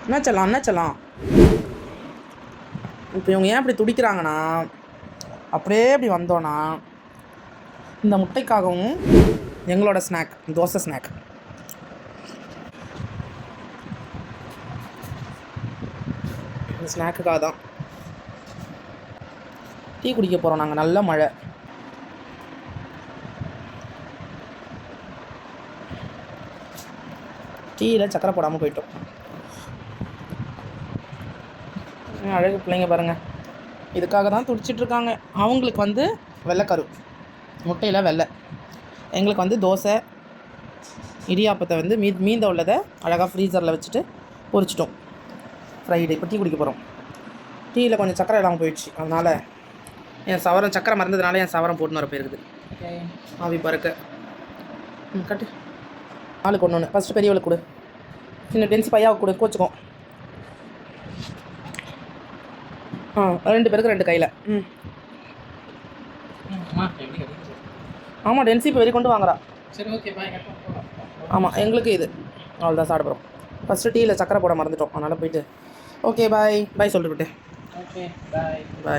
என்ன செல்லாம் இப்போ இவங்க ஏன் இப்படி துடிக்கிறாங்கன்னா, அப்படியே இப்படி வந்தோன்னா இந்த முட்டைக்காகவும் எங்களோட ஸ்நாக் தோசை ஸ்நாக். இந்த ஸ்நாக்குக்காக தான் டீ குடிக்க போகிறோம் நாங்கள். நல்ல மழை. டீயில் சக்கரை போடாமல் போயிட்டோம். அழகு பிள்ளைங்க பாருங்கள், இதுக்காக தான் துடிச்சிட்ருக்காங்க. அவங்களுக்கு வந்து வெள்ளைக்கரு, முட்டையில் வெள்ளை. எங்களுக்கு வந்து தோசை இடியாப்பத்தை வந்து மீந்த உள்ளதை அழகாக ஃப்ரீசரில் வச்சுட்டு பொரிச்சிட்டோம். ஃப்ரைடு. இப்போ டீ குடிக்க போகிறோம். டீயில் கொஞ்சம் சக்கரை இல்லாமல் போயிடுச்சு. அதனால் என் சவரம் சக்கரை மறந்ததுனால என் சவரம் போட்டுன்னு வர போயிருக்குது. ஆவி பறக்க. கட்டு. ஆளுக்கு ஒன்று ஒன்று. ஃபஸ்ட்டு பெரியவளுக்கு கொடு, சின்ன டென்சி பையாவுக்கு கொடு, கோச்சுக்கும். 2 பேருக்கு 2 கையில். ஆமாம், டென்சி இப்போ வெளி கொண்டு வாங்குறா. சரி, ஓகே, பாய். ஆமாம், எங்களுக்கு இது அவ்வளோதான் சாப்பிட போகிறோம். ஃபஸ்ட்டு டீயில் சக்கரை போட மறந்துட்டோம், அதனால் போயிட்டு ஓகே பாய் பாய் சொல்லிட்டு. ஓகே, பாய் பாய்.